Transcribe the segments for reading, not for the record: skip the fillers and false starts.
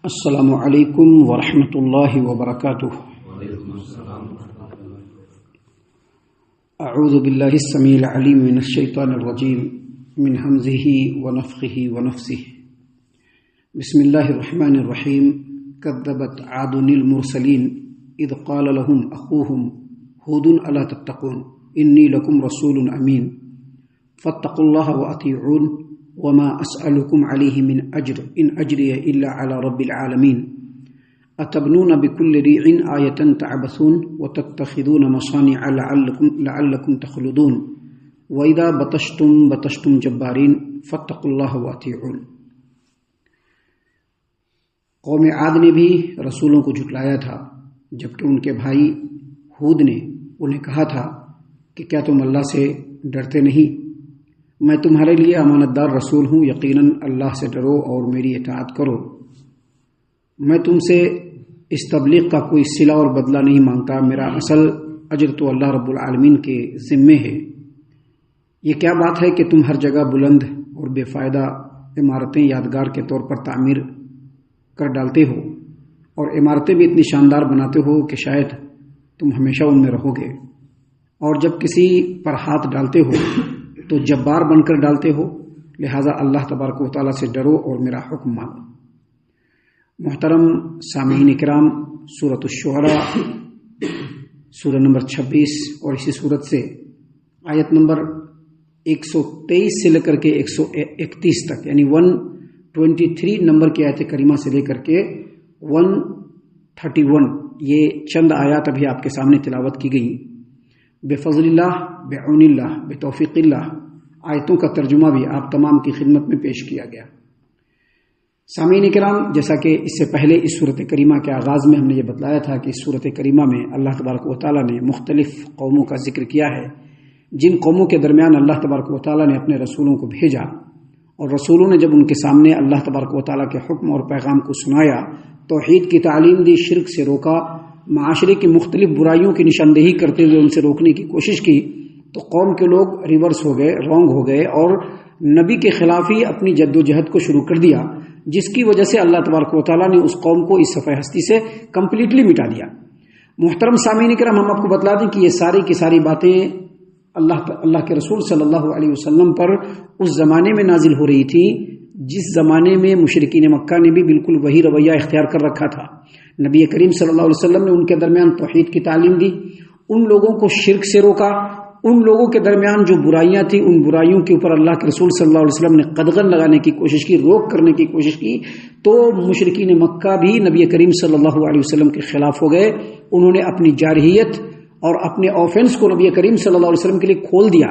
السلام علیکم ورحمۃ اللہ وبرکاتہ۔ اعوذ باللہ السمیع العلیم من الشیطان الرجیم من حمزہ ونفخہ ونفثہ۔ بسم اللہ الرحمن الرحیم۔ کذبت عاد المرسلین اذ قال لهم اخوهم ہود الا تتقون انی لکم رسول امین فاتقوا اللہ واطیعون وما اسألكم علیہ من اجر ان اجری الا علی رب العالمین اتبنون بكل ريع آیۃ تعبثون وتتخذون مصانع لعلکم تخلدون واذا بطشتم بطشتم جبارین فاتقوا اللہ واطیعون۔ قوم عاد نے بھی رسولوں کو جھٹلایا تھا، جبکہ ان کے بھائی ہود نے انہیں کہا تھا کہ کیا تم اللہ سے ڈرتے نہیں؟ میں تمہارے لیے امانت دار رسول ہوں، یقیناً اللہ سے ڈرو اور میری اطاعت کرو۔ میں تم سے اس تبلیغ کا کوئی صلہ اور بدلہ نہیں مانگتا، میرا اصل اجر تو اللہ رب العالمین کے ذمے ہے۔ یہ کیا بات ہے کہ تم ہر جگہ بلند اور بے فائدہ عمارتیں یادگار کے طور پر تعمیر کر ڈالتے ہو، اور عمارتیں بھی اتنی شاندار بناتے ہو کہ شاید تم ہمیشہ ان میں رہو گے، اور جب کسی پر ہاتھ ڈالتے ہو تو جبار بن کر ڈالتے ہو، لہٰذا اللہ تبارک و تعالیٰ سے ڈرو اور میرا حکم مانو۔ محترم سامعین کرام، سورۃ الشعراء سورہ نمبر 26 اور اسی سورت سے آیت نمبر 123 سے لے کر کے 131 تک، یعنی 123 نمبر کی آیت کریمہ سے لے کر کے 131، یہ چند آیات ابھی آپ کے سامنے تلاوت کی گئی۔ بفضل اللہ، بعون اللہ، بتوفیق اللہ، آیتوں کا ترجمہ بھی آپ تمام کی خدمت میں پیش کیا گیا۔ سامعین کرام، جیسا کہ اس سے پہلے اس صورت کریمہ کے آغاز میں ہم نے یہ بتلایا تھا کہ اس صورت کریمہ میں اللہ تبارک و تعالیٰ نے مختلف قوموں کا ذکر کیا ہے، جن قوموں کے درمیان اللہ تبارک و تعالیٰ نے اپنے رسولوں کو بھیجا، اور رسولوں نے جب ان کے سامنے اللہ تبارک و تعالیٰ کے حکم اور پیغام کو سنایا، توحید کی تعلیم دی، شرک سے روکا، معاشرے کی مختلف برائیوں کی نشاندہی کرتے ہوئے ان سے روکنے کی کوشش کی، تو قوم کے لوگ ریورس ہو گئے، رونگ ہو گئے، اور نبی کے خلاف ہی اپنی جد و جہد کو شروع کر دیا، جس کی وجہ سے اللہ تبارک و تعالیٰ نے اس قوم کو اس صفحہ ہستی سے کمپلیٹلی مٹا دیا۔ محترم سامعین کرام، ہم آپ کو بتلا دیں کہ یہ ساری کی ساری باتیں اللہ کے رسول صلی اللہ علیہ وسلم پر اس زمانے میں نازل ہو رہی تھی جس زمانے میں مشرکین مکہ نے بھی بالکل وہی رویہ اختیار کر رکھا تھا۔ نبی کریم صلی اللہ علیہ وسلم نے ان کے درمیان توحید کی تعلیم دی، ان لوگوں کو شرک سے روکا، ان لوگوں کے درمیان جو برائیاں تھیں ان برائیوں کے اوپر اللہ کے رسول صلی اللہ علیہ وسلم نے قدغن لگانے کی کوشش کی، روک کرنے کی کوشش کی، تو مشرکین مکہ بھی نبی کریم صلی اللہ علیہ وسلم کے خلاف ہو گئے۔ انہوں نے اپنی جارحیت اور اپنے آفینس کو نبی کریم صلی اللہ علیہ وسلم کے لیے کھول دیا،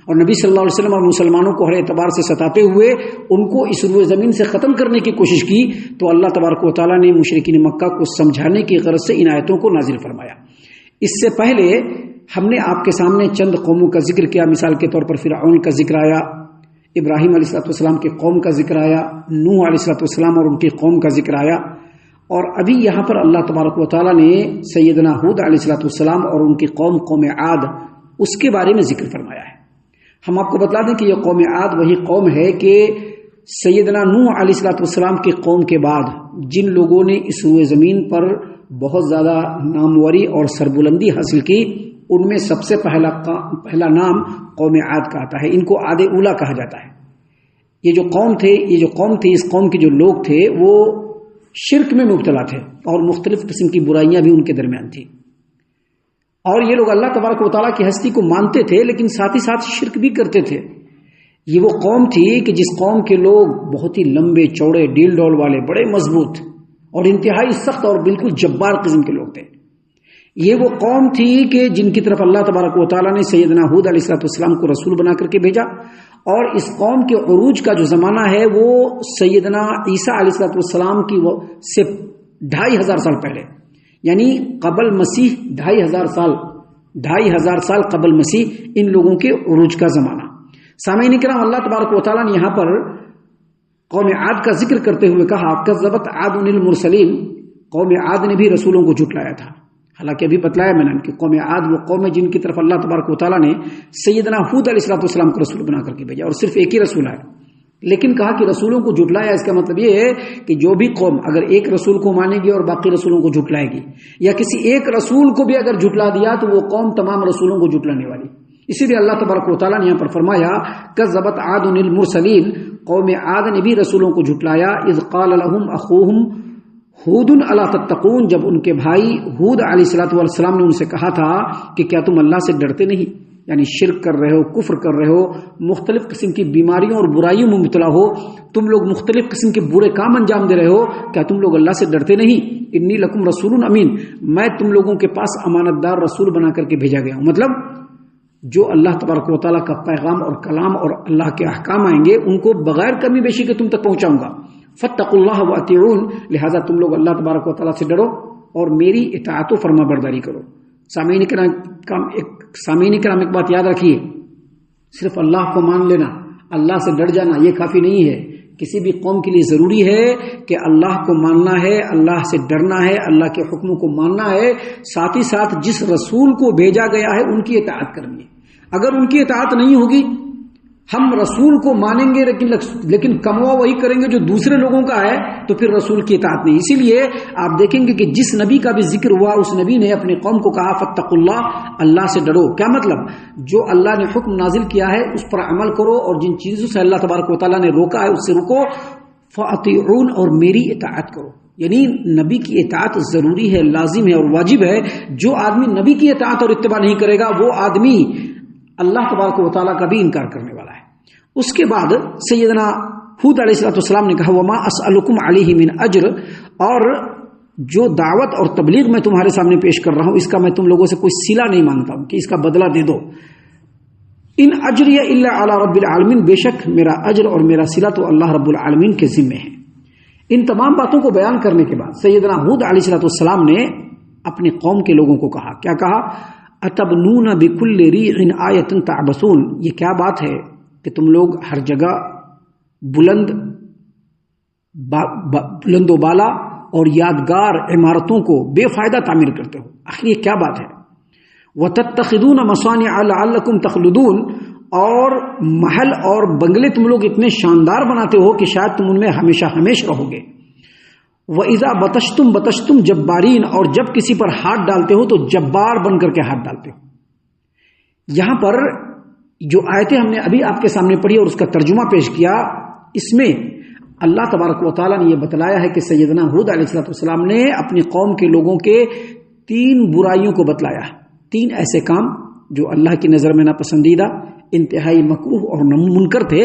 اور نبی صلی اللہ علیہ وسلم اور مسلمانوں کو ہر اعتبار سے ستاتے ہوئے ان کو اس روئے زمین سے ختم کرنے کی کوشش کی، تو اللہ تبارک و تعالیٰ نے مشرکین مکہ کو سمجھانے کی غرض سے ان آیتوں کو نازل فرمایا۔ اس سے پہلے ہم نے آپ کے سامنے چند قوموں کا ذکر کیا، مثال کے طور پر فرعون کا ذکر آیا، ابراہیم علیہ السلام کی قوم کا ذکر آیا، نوح علیہ السلام اور ان کی قوم کا ذکر آیا، اور ابھی یہاں پر اللہ تبارک و تعالیٰ نے سیدنا ہود علیہ السلام اور ان کی قوم عاد، اس کے بارے میں ذکر فرمایا ہے۔ ہم آپ کو بتلا دیں کہ یہ قوم عاد وہی قوم ہے کہ سیدنا نوح علیہ السلام کی قوم کے بعد جن لوگوں نے اس روئے زمین پر بہت زیادہ ناموری اور سربلندی حاصل کی، ان میں سب سے پہلا نام قوم عاد کا آتا ہے۔ ان کو عاد اولا کہا جاتا ہے۔ یہ جو قوم تھی، اس قوم کے جو لوگ تھے وہ شرک میں مبتلا تھے، اور مختلف قسم کی برائیاں بھی ان کے درمیان تھیں، اور یہ لوگ اللہ تبارک و تعالیٰ کی ہستی کو مانتے تھے لیکن ساتھ ہی ساتھ شرک بھی کرتے تھے۔ یہ وہ قوم تھی کہ جس قوم کے لوگ بہت ہی لمبے چوڑے، ڈیل ڈول والے، بڑے مضبوط اور انتہائی سخت اور بالکل جبار قسم کے لوگ تھے۔ یہ وہ قوم تھی کہ جن کی طرف اللہ تبارک و تعالیٰ نے سیدنا ہود علیہ السلام کو رسول بنا کر کے بھیجا، اور اس قوم کے عروج کا جو زمانہ ہے وہ سیدنا عیسیٰ علیہ السلام کی سے 2500 سال پہلے، یعنی قبل مسیح 2500 سال قبل مسیح ان لوگوں کے عروج کا زمانہ۔ سامعین کرام، اللہ تبارک و تعالیٰ نے یہاں پر قوم عاد کا ذکر کرتے ہوئے کہا کذبت عاد المرسلین، قوم عاد نے بھی رسولوں کو جھٹلایا تھا۔ حالانکہ ابھی بتلایا میں نے کہ قوم عاد وہ قوم ہے جن کی طرف اللہ تبارک و تعالیٰ نے سیدنا ہود علیہ السلام کو رسول بنا کر کے بھیجا، اور صرف ایک ہی رسول ہے، لیکن کہا کہ رسولوں کو جھٹلایا، اس کا مطلب یہ ہے کہ جو بھی قوم اگر ایک رسول کو مانے گی اور باقی رسولوں کو جھٹلائے گی، یا کسی ایک رسول کو بھی اگر جھٹلا دیا تو وہ قوم تمام رسولوں کو جھٹلانے والی. اسی لیے اللہ تبارک و تعالیٰ نے یہاں پر فرمایا کذبت عاد المرسلین، قوم عاد نے بھی رسولوں کو جھٹلایا. اذ قال لهم اخوهم ہود الا تتقون، جب ان کے بھائی ہود علیہ الصلوۃ والسلام نے ان سے کہا تھا کہ کیا تم اللہ سے ڈرتے نہیں، یعنی شرک کر رہے ہو، کفر کر رہے ہو، مختلف قسم کی بیماریوں اور برائیوں میں مبتلا ہو، تم لوگ مختلف قسم کے برے کام انجام دے رہے ہو، کیا تم لوگ اللہ سے ڈرتے نہیں؟ انی لکم رسول امین، میں تم لوگوں کے پاس امانت دار رسول بنا کر کے بھیجا گیا ہوں. مطلب جو اللہ تبارک و تعالیٰ کا پیغام اور کلام اور اللہ کے احکام آئیں گے ان کو بغیر کمی بیشی کے تم تک پہنچاؤں گا. فاتقوا اللہ واطیعون، لہذا تم لوگ اللہ تبارک و تعالیٰ سے ڈرو اور میری اطاعت و فرما برداری کرو. سامعین کرام ایک بات یاد رکھیے، صرف اللہ کو مان لینا، اللہ سے ڈر جانا یہ کافی نہیں ہے. کسی بھی قوم کے لیے ضروری ہے کہ اللہ کو ماننا ہے، اللہ سے ڈرنا ہے، اللہ کے حکموں کو ماننا ہے، ساتھ ہی ساتھ جس رسول کو بھیجا گیا ہے ان کی اطاعت کرنی ہے. اگر ان کی اطاعت نہیں ہوگی، ہم رسول کو مانیں گے لیکن کموا وہی کریں گے جو دوسرے لوگوں کا ہے، تو پھر رسول کی اطاعت نہیں. اسی لیے آپ دیکھیں گے کہ جس نبی کا بھی ذکر ہوا اس نبی نے اپنی قوم کو کہا فاتقوا اللہ، اللہ سے ڈرو. کیا مطلب؟ جو اللہ نے حکم نازل کیا ہے اس پر عمل کرو، اور جن چیزوں سے اللہ تبارک و تعالیٰ نے روکا ہے اس سے رکو. فاطیعون، اور میری اطاعت کرو. یعنی نبی کی اطاعت ضروری ہے، لازم ہے اور واجب ہے. جو آدمی نبی کی اطاعت اور اتباع نہیں کرے گا وہ آدمی اللہ تبارک و تعالیٰ کا بھی انکار کرنے والا ہے. اس کے بعد سیدنا ہود علیہ السلام نے کہا وما اسألکم علیہ من اجر، اور جو دعوت اور تبلیغ میں تمہارے سامنے پیش کر رہا ہوں اس کا میں تم لوگوں سے کوئی صلہ نہیں مانگتا ہوں کہ اس کا بدلہ دے دو. ان اجری الا علی رب العالمین، بے شک میرا اجر اور میرا صلہ تو اللہ رب العالمین کے ذمے ہے. ان تمام باتوں کو بیان کرنے کے بعد سیدنا ہود علیہ السلام نے اپنی قوم کے لوگوں کو کہا، کیا کہا؟ اتبنون بکل ریع آیۃ تعبثون، یہ کیا بات ہے کہ تم لوگ ہر جگہ بلند و بالا اور یادگار عمارتوں کو بے فائدہ تعمیر کرتے ہو، آخر یہ کیا بات ہے؟ وَتَتَّخِذُونَ مَصَانِعَ لَعَلَّكُمْ تَخْلُدُونَ، اور محل اور بنگلے تم لوگ اتنے شاندار بناتے ہو کہ شاید تم ان میں ہمیشہ ہمیشہ رہو گے. وَإِذَا بَطَشْتُمْ بَطَشْتُمْ جَبَّارِينَ، اور جب کسی پر ہاتھ ڈالتے ہو تو جبار بن کر کے ہاتھ ڈالتے ہو. یہاں پر جو آیتیں ہم نے ابھی آپ کے سامنے پڑھی اور اس کا ترجمہ پیش کیا، اس میں اللہ تبارک و تعالیٰ نے یہ بتلایا ہے کہ سیدنا ہود علیہ السلام نے اپنی قوم کے لوگوں کے 3 برائیوں کو بتلایا، 3 ایسے کام جو اللہ کی نظر میں ناپسندیدہ، انتہائی مکروہ اور منکر تھے،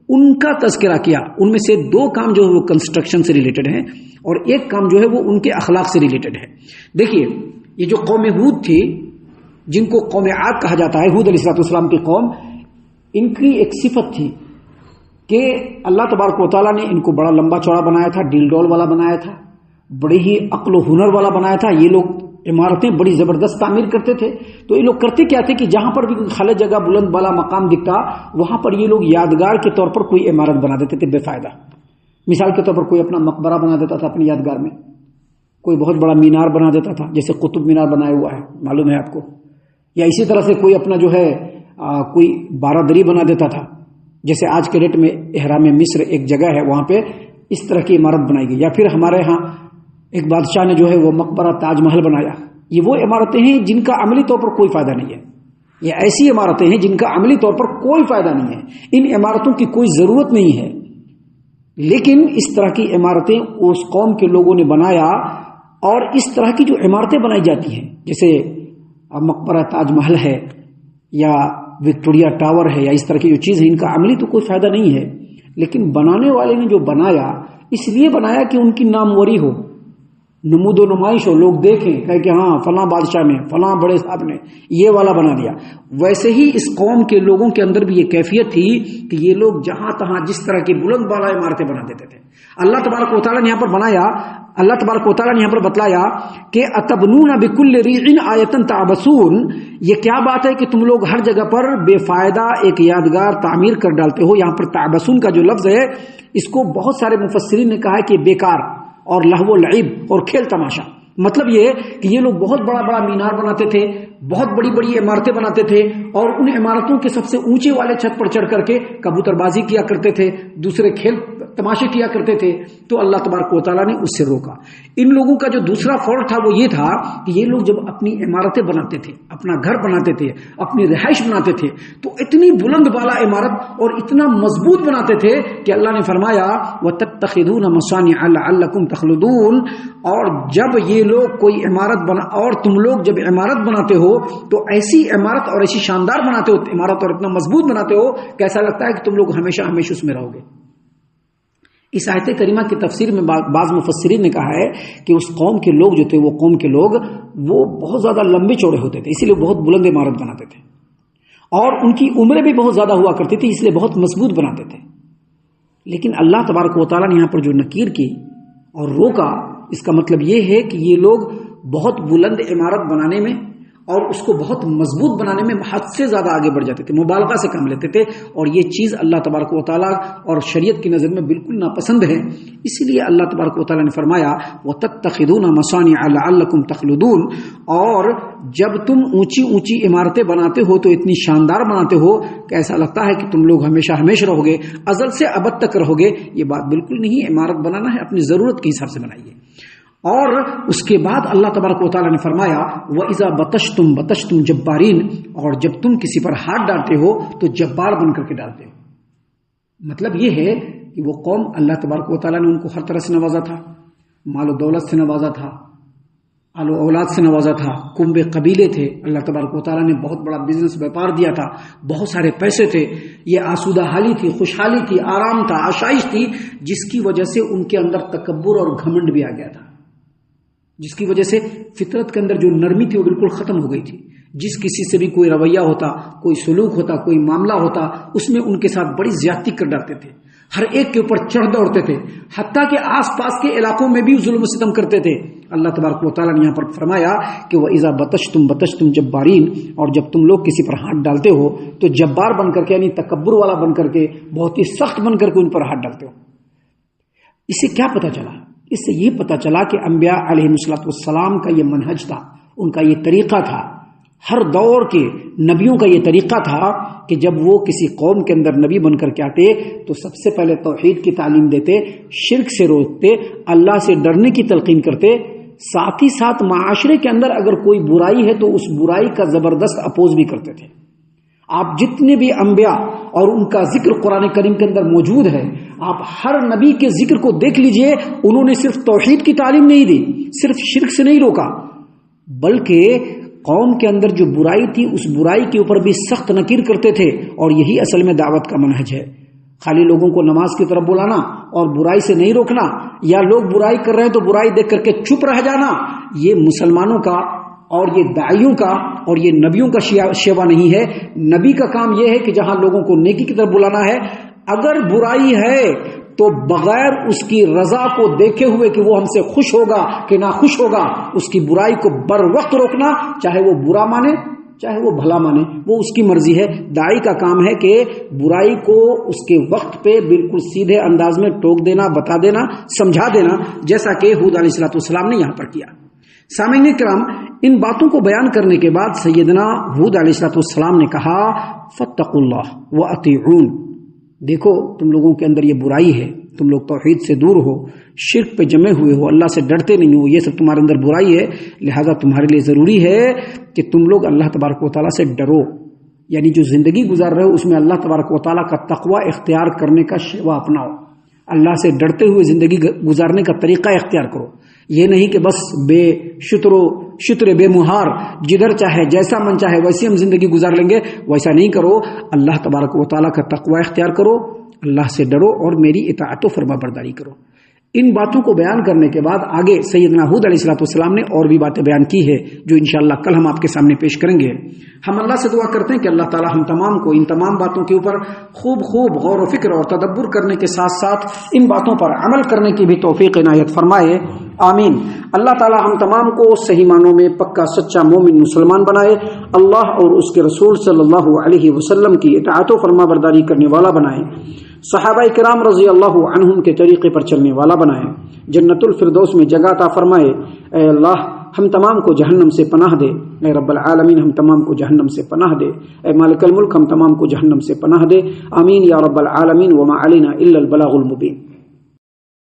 ان کا تذکرہ کیا. ان میں سے 2 کام جو ہے وہ کنسٹرکشن سے ریلیٹڈ ہیں اور 1 کام جو ہے وہ ان کے اخلاق سے ریلیٹڈ ہے. دیکھیے یہ جو قوم ہود تھی، جن کو قوم عاد کہا جاتا ہے، ہود علیہ السلام کی قوم، ان کی ایک صفت تھی کہ اللہ تبارک و تعالیٰ نے ان کو بڑا لمبا چوڑا بنایا تھا، ڈیل ڈول والا بنایا تھا، بڑی ہی عقل و ہنر والا بنایا تھا. یہ لوگ عمارتیں بڑی زبردست تعمیر کرتے تھے. تو یہ لوگ کرتے کیا تھے کہ جہاں پر بھی خالی جگہ بلند بالا مقام دکھتا وہاں پر یہ لوگ یادگار کے طور پر کوئی عمارت بنا دیتے تھے بے فائدہ. مثال کے طور پر کوئی اپنا مقبرہ بنا دیتا تھا اپنی یادگار میں، کوئی بہت بڑا مینار بنا دیتا تھا جیسے قطب مینار بنایا ہوا ہے، معلوم ہے آپ کو، یا اسی طرح سے کوئی اپنا جو ہے کوئی بارہ دری بنا دیتا تھا. جیسے آج کے ڈیٹ میں احرام مصر ایک جگہ ہے، وہاں پہ اس طرح کی عمارت بنائی گئی. یا پھر ہمارے ہاں ایک بادشاہ نے جو ہے وہ مقبرہ تاج محل بنایا. یہ وہ عمارتیں ہیں جن کا عملی طور پر کوئی فائدہ نہیں ہے. یہ ایسی عمارتیں ہیں جن کا عملی طور پر کوئی فائدہ نہیں ہے. ان عمارتوں کی کوئی ضرورت نہیں ہے، لیکن اس طرح کی عمارتیں اس قوم کے لوگوں نے بنایا. اور اس طرح کی جو عمارتیں بنائی جاتی ہیں جیسے مقبرہ تاج محل ہے یا وکٹوریا ٹاور ہے یا اس طرح کی جو چیز ہے، ان کا عملی تو کوئی فائدہ نہیں ہے، لیکن بنانے والے نے جو بنایا اس لیے بنایا کہ ان کی ناموری ہو، نمود و نمائش ہو، لوگ دیکھیں کہ ہاں فلاں بادشاہ نے، فلاں بڑے صاحب نے یہ والا بنا دیا. ویسے ہی اس قوم کے لوگوں کے اندر بھی یہ کیفیت تھی کہ یہ لوگ جہاں تہاں جس طرح کی بلند بالا عمارتیں بنا دیتے تھے. اللہ تبارک و تعالیٰ نے یہاں پر بنایا، اللہ تبارک و تعالیٰ نے یہاں پر بتلایا کہ اتبنون بکل ریع آیۃ تعبثون، یہ کیا بات ہے کہ تم لوگ ہر جگہ پر بے فائدہ ایک یادگار تعمیر کر ڈالتے ہو. یہاں پر تعبثون کا جو لفظ ہے اس کو بہت سارے مفسرین نے کہا ہے کہ بیکار اور لہو و لعب اور کھیل تماشا، مطلب یہ کہ یہ لوگ بہت بڑا بڑا مینار بناتے تھے، بہت بڑی بڑی عمارتیں بناتے تھے، اور ان عمارتوں کے سب سے اونچے والے چھت پر چڑھ کر کے کبوتر بازی کیا کرتے تھے، دوسرے کھیل تماشے کیا کرتے تھے. تو اللہ تبارک و تعالیٰ نے اس سے روکا. ان لوگوں کا جو دوسرا فالٹ تھا وہ یہ تھا کہ یہ لوگ جب اپنی عمارتیں بناتے تھے، اپنا گھر بناتے تھے، اپنی رہائش بناتے تھے، تو اتنی بلند بالا عمارت اور اتنا مضبوط بناتے تھے کہ اللہ نے فرمایا وَتَتَّخِذُونَ مَصَانِعَ لَعَلَّكُمْ تَخْلُدُونَ. اور جب یہ لوگ کوئی عمارت اور تم لوگ جب عمارت بناتے ہو تو ایسی عمارت اور ایسی شاندار بناتے ہو عمارت اور اتنا مضبوط بناتے ہو کہ ایسا لگتا ہے کہ تم لوگ ہمیشہ ہمیشہ اس میں رہو گے. اس آیت کریمہ کی تفسیر میں بعض مفسرین نے کہا ہے کہ اس قوم کے لوگ جو تھے، وہ قوم کے لوگ وہ بہت زیادہ لمبے چوڑے ہوتے تھے، اسی لیے بہت بلند عمارت بناتے تھے، اور ان کی عمریں بھی بہت زیادہ ہوا کرتی تھی، اس لیے بہت مضبوط بناتے تھے. لیکن اللہ تبارک و تعالیٰ نے یہاں پر جو نکیر کی اور روکا، اس کا مطلب یہ ہے کہ یہ لوگ بہت بلند عمارت بنانے میں اور اس کو بہت مضبوط بنانے میں حد سے زیادہ آگے بڑھ جاتے تھے، مبالغہ سے کام لیتے تھے، اور یہ چیز اللہ تبارک و تعالیٰ اور شریعت کی نظر میں بالکل ناپسند ہے. اسی لیے اللہ تبارک و تعالیٰ نے فرمایا وَتَتَّخِذُونَ مَصَانِعَ لَعَلَّكُمْ تَخْلُدُونَ. اور جب تم اونچی اونچی عمارتیں بناتے ہو تو اتنی شاندار بناتے ہو کہ ایسا لگتا ہے کہ تم لوگ ہمیشہ ہمیشہ رہو گے، ازل سے ابد تک رہو گے. یہ بات بالکل نہیں. عمارت بنانا ہے اپنی ضرورت کے حساب سے بنائیے. اور اس کے بعد اللہ تبارک و تعالیٰ نے فرمایا وَإِذَا بَطَشْتُمْ بَطَشْتُمْ جَبَّارِينَ. اور جب تم کسی پر ہاتھ ڈالتے ہو تو جبار بن کر کے ڈالتے ہو. مطلب یہ ہے کہ وہ قوم اللہ تبارک و تعالیٰ نے ان کو ہر طرح سے نوازا تھا، مال و دولت سے نوازا تھا، آل و اولاد سے نوازا تھا، کنبے قبیلے تھے. اللہ تبارک و تعالیٰ نے بہت بڑا بزنس ویپار دیا تھا، بہت سارے پیسے تھے، یہ آسودہ حالی تھی، خوشحالی تھی، آرام تھا، آشائش تھی، جس کی وجہ سے ان کے اندر تکبر اور گھمنڈ بھی آ گیا تھا، جس کی وجہ سے فطرت کے اندر جو نرمی تھی وہ بالکل ختم ہو گئی تھی. جس کسی سے بھی کوئی رویہ ہوتا، کوئی سلوک ہوتا، کوئی معاملہ ہوتا، اس میں ان کے ساتھ بڑی زیادتی کر ڈالتے تھے، ہر ایک کے اوپر چڑھ دوڑتے تھے، حتیٰ کہ آس پاس کے علاقوں میں بھی ظلم و ستم کرتے تھے. اللہ تبارک و تعالیٰ نے یہاں پر فرمایا کہ وَإِذَا بَطَشْتُمْ بَطَشْتُمْ جَبَّارِينَ. اور جب تم لوگ کسی پر ہاتھ ڈالتے ہو تو جبار بن کر کے، یعنی تکبر والا بن کر کے، بہت ہی سخت بن کر کے ان پر ہاتھ ڈالتے ہو. اس سے کیا پتہ چلا؟ اس سے یہ پتہ چلا کہ انبیاء علیہ الصلوۃ والسلام کا یہ منہج تھا، ان کا یہ طریقہ تھا، ہر دور کے نبیوں کا یہ طریقہ تھا کہ جب وہ کسی قوم کے اندر نبی بن کر کے آتے تو سب سے پہلے توحید کی تعلیم دیتے، شرک سے روکتے، اللہ سے ڈرنے کی تلقین کرتے، ساتھ ہی ساتھ معاشرے کے اندر اگر کوئی برائی ہے تو اس برائی کا زبردست اپوز بھی کرتے تھے. آپ جتنے بھی انبیاء اور ان کا ذکر قرآن کریم کے اندر موجود ہے، آپ ہر نبی کے ذکر کو دیکھ لیجئے، انہوں نے صرف توحید کی تعلیم نہیں دی، صرف شرک سے نہیں روکا، بلکہ قوم کے اندر جو برائی تھی اس برائی کے اوپر بھی سخت نکیر کرتے تھے. اور یہی اصل میں دعوت کا منہج ہے. خالی لوگوں کو نماز کی طرف بلانا اور برائی سے نہیں روکنا، یا لوگ برائی کر رہے ہیں تو برائی دیکھ کر کے چپ رہ جانا، یہ مسلمانوں کا اور یہ داعیوں کا اور یہ نبیوں کا شیوا نہیں ہے. نبی کا کام یہ ہے کہ جہاں لوگوں کو نیکی کی طرف بلانا ہے، اگر برائی ہے تو بغیر اس کی رضا کو دیکھے ہوئے کہ وہ ہم سے خوش ہوگا کہ ناخوش ہوگا، اس کی برائی کو بر وقت روکنا، چاہے وہ برا مانے چاہے وہ بھلا مانے، وہ اس کی مرضی ہے. داعی کا کام ہے کہ برائی کو اس کے وقت پہ بالکل سیدھے انداز میں ٹوک دینا، بتا دینا، سمجھا دینا، جیسا کہ ہود علیہ الصلوۃ والسلام نے یہاں پر کیا. سامعین کرام، ان باتوں کو بیان کرنے کے بعد سیدنا ہود علیہ الصلوۃ والسلام نے کہا فاتقوا اللہ واطیعون. دیکھو تم لوگوں کے اندر یہ برائی ہے، تم لوگ توحید سے دور ہو، شرک پہ جمے ہوئے ہو، اللہ سے ڈرتے نہیں ہو، یہ سب تمہارے اندر برائی ہے، لہذا تمہارے لیے ضروری ہے کہ تم لوگ اللہ تبارک و تعالیٰ سے ڈرو. یعنی جو زندگی گزار رہے ہو اس میں اللہ تبارک و تعالیٰ کا تقوی اختیار کرنے کا شیوا اپناؤ، اللہ سے ڈرتے ہوئے زندگی گزارنے کا طریقہ اختیار کرو. یہ نہیں کہ بس بے شتر بے مہار جدھر چاہے جیسا من چاہے ویسے ہم زندگی گزار لیں گے، ویسا نہیں کرو. اللہ تبارک و تعالیٰ کا تقوی اختیار کرو، اللہ سے ڈرو اور میری اطاعت و فرما برداری کرو. ان باتوں کو بیان کرنے کے بعد آگے سیدنا ہود علیہ الصلوۃ والسلام نے اور بھی باتیں بیان کی ہے جو انشاءاللہ کل ہم آپ کے سامنے پیش کریں گے. ہم اللہ سے دعا کرتے ہیں کہ اللہ تعالی ہم تمام کو ان تمام باتوں کے اوپر خوب غور و فکر اور تدبر کرنے کے ساتھ ساتھ ان باتوں پر عمل کرنے کی بھی توفیق عنایت فرمائے. آمین۔ اللہ تعالی ہم تمام کو صحیح معنوں میں پکا سچا مومن مسلمان بنائے، اللہ اور اس کے رسول صلی اللہ علیہ وسلم کی اطاعت و فرما برداری کرنے والا بنائے، صحابہ کرام رضی اللہ عنہم کے طریقے پر چلنے والا بنائے، جنت الفردوس میں جگہ عطا فرمائے۔ اے اللہ ہم تمام کو جہنم سے پناہ دے، اے رب العالمین ہم تمام کو جہنم سے پناہ دے، اے مالک الملک ہم تمام کو جہنم سے پناہ دے، آمین یا رب العالمین۔ وما علینا الا البلاغ المبین۔